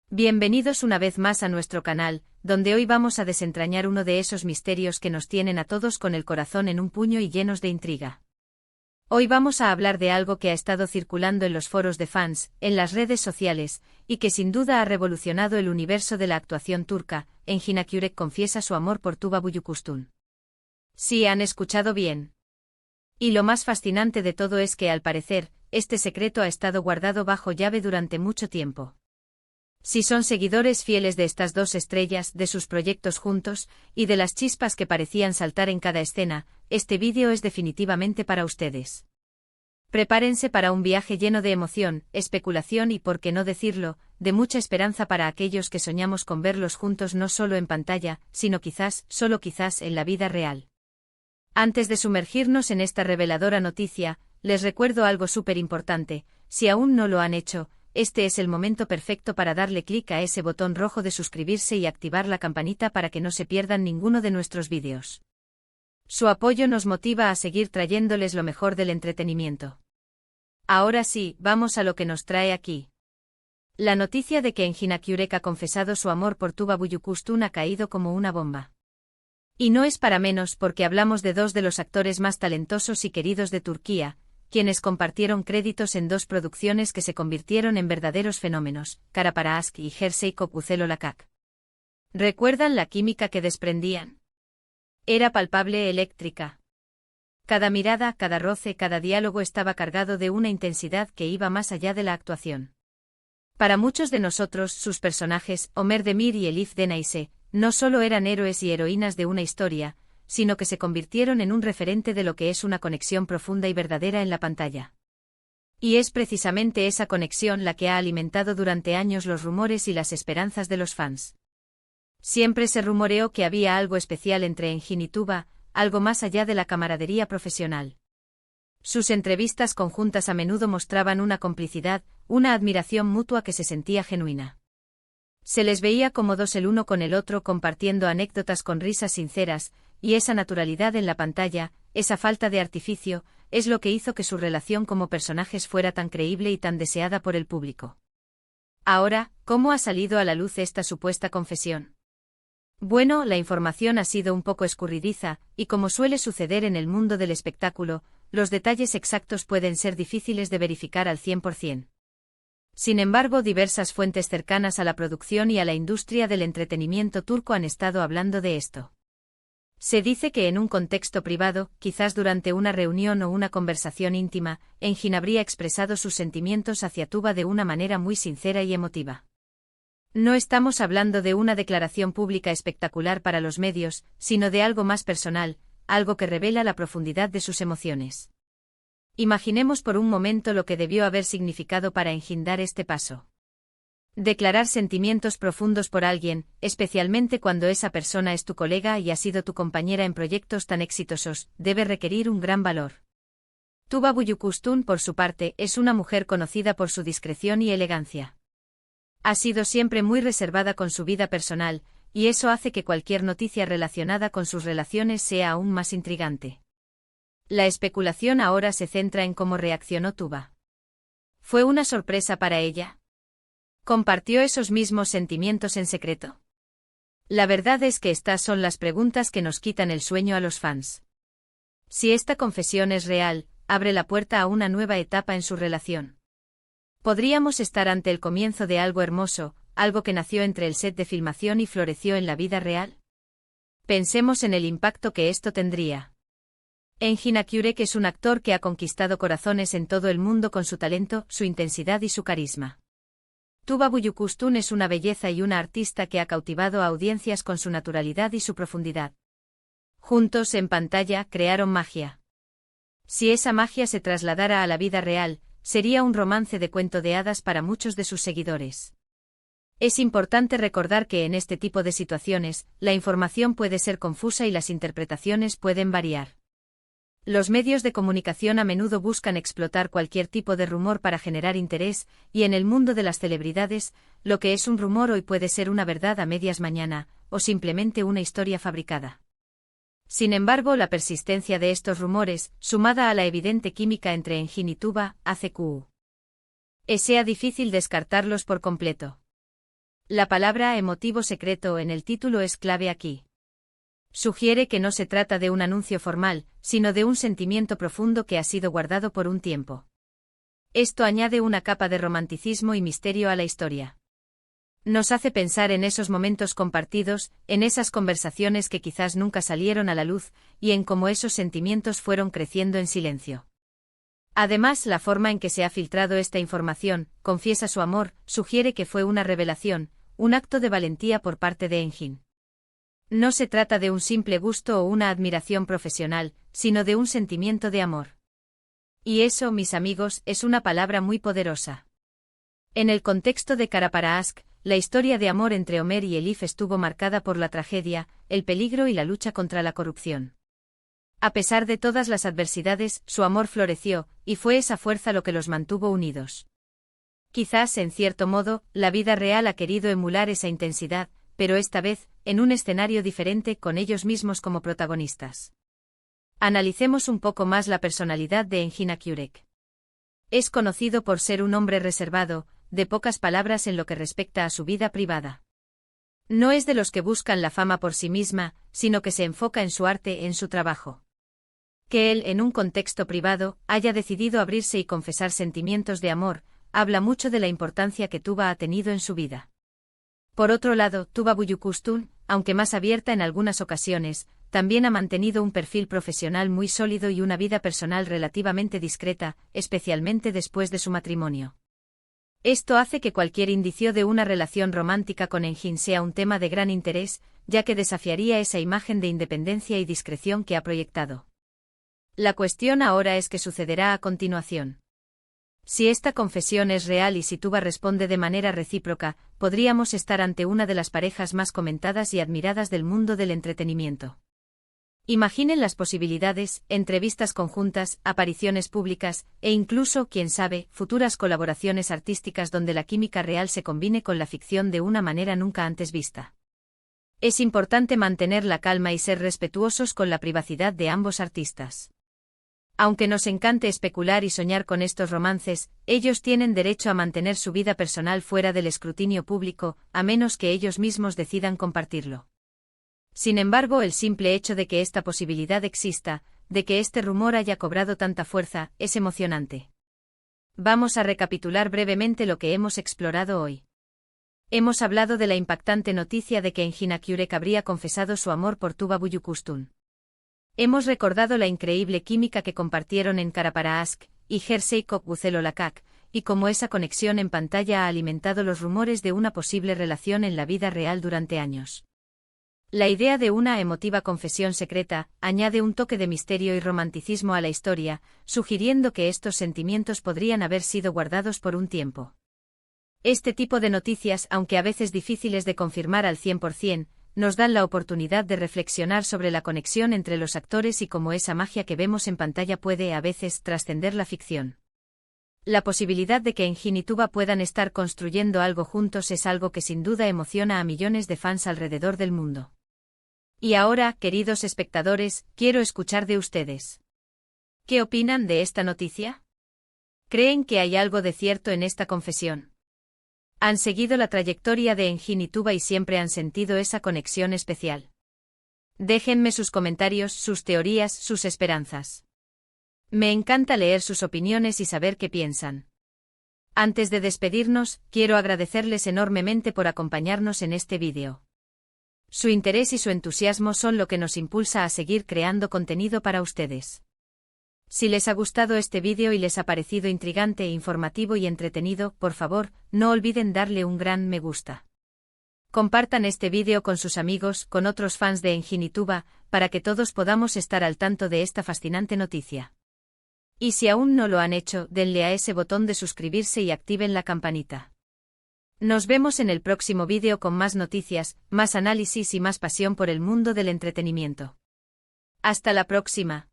Bienvenidos una vez más a nuestro canal, donde hoy vamos a desentrañar uno de esos misterios que nos tienen a todos con el corazón en un puño y llenos de intriga. Hoy vamos a hablar de algo que ha estado circulando en los foros de fans, en las redes sociales, y que sin duda ha revolucionado el universo de la actuación turca. Engin Akyurek confiesa su amor por Tuba Büyüküstün. Sí, han escuchado bien. Y lo más fascinante de todo es que, al parecer, este secreto ha estado guardado bajo llave durante mucho tiempo. Si son seguidores fieles de estas dos estrellas, de sus proyectos juntos, y de las chispas que parecían saltar en cada escena, este vídeo es definitivamente para ustedes. Prepárense para un viaje lleno de emoción, especulación y, por qué no decirlo, de mucha esperanza para aquellos que soñamos con verlos juntos no solo en pantalla, sino quizás, solo quizás, en la vida real. Antes de sumergirnos en esta reveladora noticia, les recuerdo algo súper importante: si aún no lo han hecho, este es el momento perfecto para darle clic a ese botón rojo de suscribirse y activar la campanita para que no se pierdan ninguno de nuestros vídeos. Su apoyo nos motiva a seguir trayéndoles lo mejor del entretenimiento. Ahora sí, vamos a lo que nos trae aquí. La noticia de que Engin Akyurek ha confesado su amor por Tuba Büyüküstün ha caído como una bomba. Y no es para menos, porque hablamos de dos de los actores más talentosos y queridos de Turquía, quienes compartieron créditos en dos producciones que se convirtieron en verdaderos fenómenos, Kara Para Aşk y Her Şey Güzel Olacak. ¿Recuerdan la química que desprendían? Era palpable, eléctrica. Cada mirada, cada roce, cada diálogo estaba cargado de una intensidad que iba más allá de la actuación. Para muchos de nosotros, sus personajes, Ömer Demir y Elif Denayse, no solo eran héroes y heroínas de una historia, sino que se convirtieron en un referente de lo que es una conexión profunda y verdadera en la pantalla. Y es precisamente esa conexión la que ha alimentado durante años los rumores y las esperanzas de los fans. Siempre se rumoreó que había algo especial entre Engin y Tuba, algo más allá de la camaradería profesional. Sus entrevistas conjuntas a menudo mostraban una complicidad, una admiración mutua que se sentía genuina. Se les veía cómodos el uno con el otro, compartiendo anécdotas con risas sinceras, y esa naturalidad en la pantalla, esa falta de artificio, es lo que hizo que su relación como personajes fuera tan creíble y tan deseada por el público. Ahora, ¿cómo ha salido a la luz esta supuesta confesión? Bueno, la información ha sido un poco escurridiza, y como suele suceder en el mundo del espectáculo, los detalles exactos pueden ser difíciles de verificar al 100%. Sin embargo, diversas fuentes cercanas a la producción y a la industria del entretenimiento turco han estado hablando de esto. Se dice que en un contexto privado, quizás durante una reunión o una conversación íntima, Engin habría expresado sus sentimientos hacia Tuba de una manera muy sincera y emotiva. No estamos hablando de una declaración pública espectacular para los medios, sino de algo más personal, algo que revela la profundidad de sus emociones. Imaginemos por un momento lo que debió haber significado para Engin dar este paso. Declarar sentimientos profundos por alguien, especialmente cuando esa persona es tu colega y ha sido tu compañera en proyectos tan exitosos, debe requerir un gran valor. Tuba Büyüküstün, por su parte, es una mujer conocida por su discreción y elegancia. Ha sido siempre muy reservada con su vida personal, y eso hace que cualquier noticia relacionada con sus relaciones sea aún más intrigante. La especulación ahora se centra en cómo reaccionó Tuba. ¿Fue una sorpresa para ella? ¿Compartió esos mismos sentimientos en secreto? La verdad es que estas son las preguntas que nos quitan el sueño a los fans. Si esta confesión es real, abre la puerta a una nueva etapa en su relación. ¿Podríamos estar ante el comienzo de algo hermoso, algo que nació entre el set de filmación y floreció en la vida real? Pensemos en el impacto que esto tendría. Engin Akyurek es un actor que ha conquistado corazones en todo el mundo con su talento, su intensidad y su carisma. Tuba Büyüküstün es una belleza y una artista que ha cautivado a audiencias con su naturalidad y su profundidad. Juntos, en pantalla, crearon magia. Si esa magia se trasladara a la vida real, sería un romance de cuento de hadas para muchos de sus seguidores. Es importante recordar que en este tipo de situaciones, la información puede ser confusa y las interpretaciones pueden variar. Los medios de comunicación a menudo buscan explotar cualquier tipo de rumor para generar interés, y en el mundo de las celebridades, lo que es un rumor hoy puede ser una verdad a medias mañana, o simplemente una historia fabricada. Sin embargo, la persistencia de estos rumores, sumada a la evidente química entre Engin y Tuba, hace que sea difícil descartarlos por completo. La palabra emotivo secreto en el título es clave aquí. Sugiere que no se trata de un anuncio formal, sino de un sentimiento profundo que ha sido guardado por un tiempo. Esto añade una capa de romanticismo y misterio a la historia. Nos hace pensar en esos momentos compartidos, en esas conversaciones que quizás nunca salieron a la luz, y en cómo esos sentimientos fueron creciendo en silencio. Además, la forma en que se ha filtrado esta información, confiesa su amor, sugiere que fue una revelación, un acto de valentía por parte de Enjin. No se trata de un simple gusto o una admiración profesional, sino de un sentimiento de amor. Y eso, mis amigos, es una palabra muy poderosa. En el contexto de Kara-Para-Ask, la historia de amor entre Omer y Elif estuvo marcada por la tragedia, el peligro y la lucha contra la corrupción. A pesar de todas las adversidades, su amor floreció, y fue esa fuerza lo que los mantuvo unidos. Quizás, en cierto modo, la vida real ha querido emular esa intensidad, pero esta vez, en un escenario diferente, con ellos mismos como protagonistas. Analicemos un poco más la personalidad de Engin Akyurek. Es conocido por ser un hombre reservado, de pocas palabras en lo que respecta a su vida privada. No es de los que buscan la fama por sí misma, sino que se enfoca en su arte, en su trabajo. Que él, en un contexto privado, haya decidido abrirse y confesar sentimientos de amor, habla mucho de la importancia que Tuba ha tenido en su vida. Por otro lado, Tuba Büyüküstün, aunque más abierta en algunas ocasiones, también ha mantenido un perfil profesional muy sólido y una vida personal relativamente discreta, especialmente después de su matrimonio. Esto hace que cualquier indicio de una relación romántica con Engin sea un tema de gran interés, ya que desafiaría esa imagen de independencia y discreción que ha proyectado. La cuestión ahora es qué sucederá a continuación. Si esta confesión es real y si Tuba responde de manera recíproca, podríamos estar ante una de las parejas más comentadas y admiradas del mundo del entretenimiento. Imaginen las posibilidades, entrevistas conjuntas, apariciones públicas, e incluso, quién sabe, futuras colaboraciones artísticas donde la química real se combine con la ficción de una manera nunca antes vista. Es importante mantener la calma y ser respetuosos con la privacidad de ambos artistas. Aunque nos encante especular y soñar con estos romances, ellos tienen derecho a mantener su vida personal fuera del escrutinio público, a menos que ellos mismos decidan compartirlo. Sin embargo, el simple hecho de que esta posibilidad exista, de que este rumor haya cobrado tanta fuerza, es emocionante. Vamos a recapitular brevemente lo que hemos explorado hoy. Hemos hablado de la impactante noticia de que Engin Akyurek habría confesado su amor por Tuba Büyüküstün. Hemos recordado la increíble química que compartieron en Kara-Para-Ask y Jersey Kokbuzelolakak, y cómo esa conexión en pantalla ha alimentado los rumores de una posible relación en la vida real durante años. La idea de una emotiva confesión secreta añade un toque de misterio y romanticismo a la historia, sugiriendo que estos sentimientos podrían haber sido guardados por un tiempo. Este tipo de noticias, aunque a veces difíciles de confirmar al 100%, nos dan la oportunidad de reflexionar sobre la conexión entre los actores y cómo esa magia que vemos en pantalla puede a veces trascender la ficción. La posibilidad de que Engin y Tuba puedan estar construyendo algo juntos es algo que sin duda emociona a millones de fans alrededor del mundo. Y ahora, queridos espectadores, quiero escuchar de ustedes. ¿Qué opinan de esta noticia? ¿Creen que hay algo de cierto en esta confesión? ¿Han seguido la trayectoria de Engin y Tuba y siempre han sentido esa conexión especial? Déjenme sus comentarios, sus teorías, sus esperanzas. Me encanta leer sus opiniones y saber qué piensan. Antes de despedirnos, quiero agradecerles enormemente por acompañarnos en este vídeo. Su interés y su entusiasmo son lo que nos impulsa a seguir creando contenido para ustedes. Si les ha gustado este vídeo y les ha parecido intrigante, informativo y entretenido, por favor, no olviden darle un gran me gusta. Compartan este vídeo con sus amigos, con otros fans de Engin y Tuba, para que todos podamos estar al tanto de esta fascinante noticia. Y si aún no lo han hecho, denle a ese botón de suscribirse y activen la campanita. Nos vemos en el próximo vídeo con más noticias, más análisis y más pasión por el mundo del entretenimiento. Hasta la próxima.